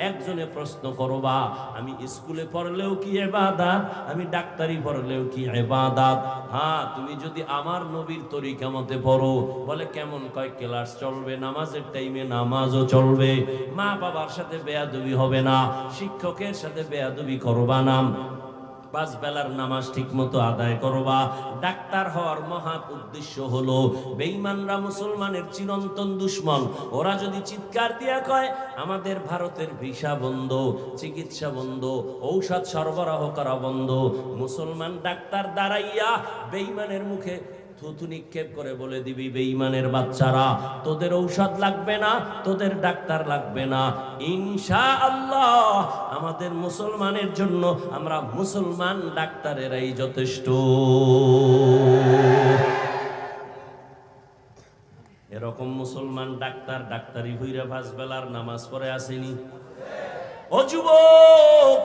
একজনে প্রশ্ন করবা, আমি স্কুলে পড়লেও কি ইবাদত, আমি ডাক্তারি পড়লেও কি ইবাদত? হ্যাঁ, তুমি যদি আমার নবীর তরিকা মতে পড়ো। বলে কেমন? কয় ক্লাস চলবে, নামাজের টাইমে নামাজও চলবে, মা বাবার সাথে বেয়াদবি হবে না, শিক্ষকের সাথে বেয়াদবি করবা না, 5 বেলার নামাজ ঠিক মতো আদায় করবা। ডাক্তার হওয়ার মহা উদ্দেশ্য হলো বেঈমানরা মুসলমানের চিরন্তন দুশ্মন। ওরা যদি চিৎকার দিয়া কয় আমাদের ভারতের ভিসা বন্ধ, চিকিৎসা বন্ধ, ঔষধ সরবরাহ করা বন্ধ, মুসলমান ডাক্তার দাঁড়াইয়া বেঈমানের মুখে থুতু নিক্ষেপ করে বলে দিবি, বেঈমানের বাচ্চারা, তোদের ঔষধ লাগবে না, তোদের ডাক্তার লাগবে না, ইনশাআল্লাহ আমাদের মুসলমানের জন্য আমরা মুসলমান ডাক্তারেরাই যথেষ্ট। এরকম মুসলমান ডাক্তার ডাক্তারি হইরা 5 বেলার নামাজ পড়ে আসেনি? ও যুবক,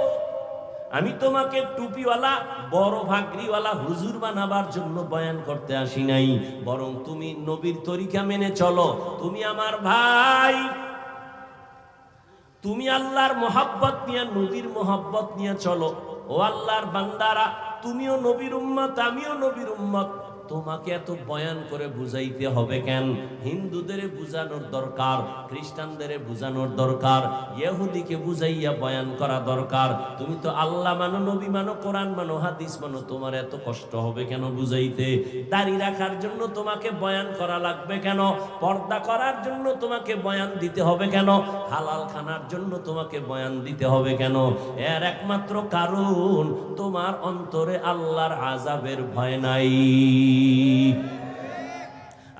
আমি তোমাকে টুপিওয়ালা বড় ভাগরিওয়ালা হুজুর বানাবার জন্য বয়ান করতে আসি নাই, বরং তুমি নবীর তরিকা মেনে চলো। তুমি আমার ভাই, তুমি আল্লাহর মোহাব্বত নিয়ে, নবীর মোহাব্বত নিয়ে চলো। ও আল্লাহর বান্দারা, তুমিও নবীর উম্মত, আমিও নবীর উম্মত। তোমাকে এত বয়ান করে বুঝাইতে হবে কেন? হিন্দুদের বুঝানোর দরকার, খ্রিস্টানদের বুঝানোর দরকার, ইহুদিকে বুঝাইয়া বয়ান করা দরকার। তুমি তো আল্লাহ মানো, নবী মানো, কোরআন মানো, হাদিস মানো, তোমার এত কষ্ট হবে কেন বুঝাইতে? দাড়ি রাখার জন্য তোমাকে বয়ান করা লাগবে কেন? পর্দা করার জন্য তোমাকে বয়ান দিতে হবে কেন? হালাল খানার জন্য তোমাকে বয়ান দিতে হবে কেন? এর একমাত্র কারণ তোমার অন্তরে আল্লাহর আযাবের ভয় নাই।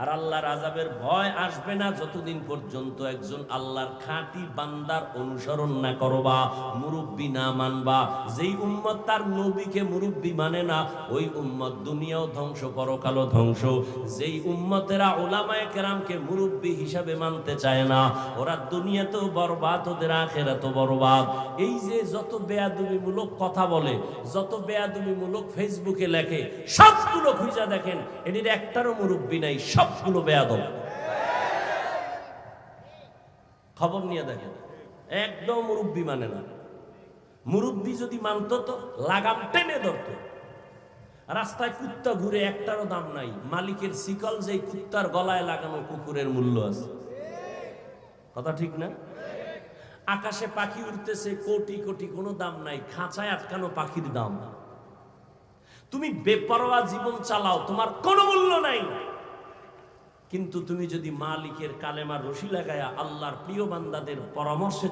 আর আল্লাহর আযাবের ভয় আসবে না যতদিন পর্যন্ত একজন আল্লাহর খাঁটি বান্দার অনুসরণ না করবা, মুরব্বি না মানবা। যেই উম্মত তার নবীকে মুরব্বি মানে না, ওই উম্মত দুনিয়াও ধ্বংস, পরকালও ধ্বংস। যেই উম্মতেরা উলামায়ে কেরামকে মুরব্বি হিসাবে মানতে চায় না, ওরা দুনিয়াতেও বরবাদ, ওদের আখিরাতেও বরবাদ। এই যে যত বেয়াদবিমূলক কথা বলে, যত বেয়াদবিমূলক ফেসবুকে লেখে, সবগুলো খুঁজা দেখেন, এটির একটারও মুরব্বি নাই, সবগুলো বেয়াদব। খবর নিয়ে দেখেন, একদম মুরব্বি মানে না। মুরব্বি যদি মানত তো লাগাম টেনে ধরত। রাস্তায় কুত্তা ঘুরে, একটারও দাম নাই। মালিকের শিকল যেই কুত্তার গলায় লাগানো, কুকুরের মূল্য আছে। কথা ঠিক না? আকাশে পাখি উঠতেছে কোটি কোটি, কোনো দাম নাই। খাঁচায় আটকানো পাখির দাম। তুমি বেপরোয়া জীবন চালাও, তোমার কোনো মূল্য নাই। কিন্তু তুমি যদি মালিকের কালেমার রশি লাগায়া আল্লাহর প্রিয় বান্দাদের পরামর্শে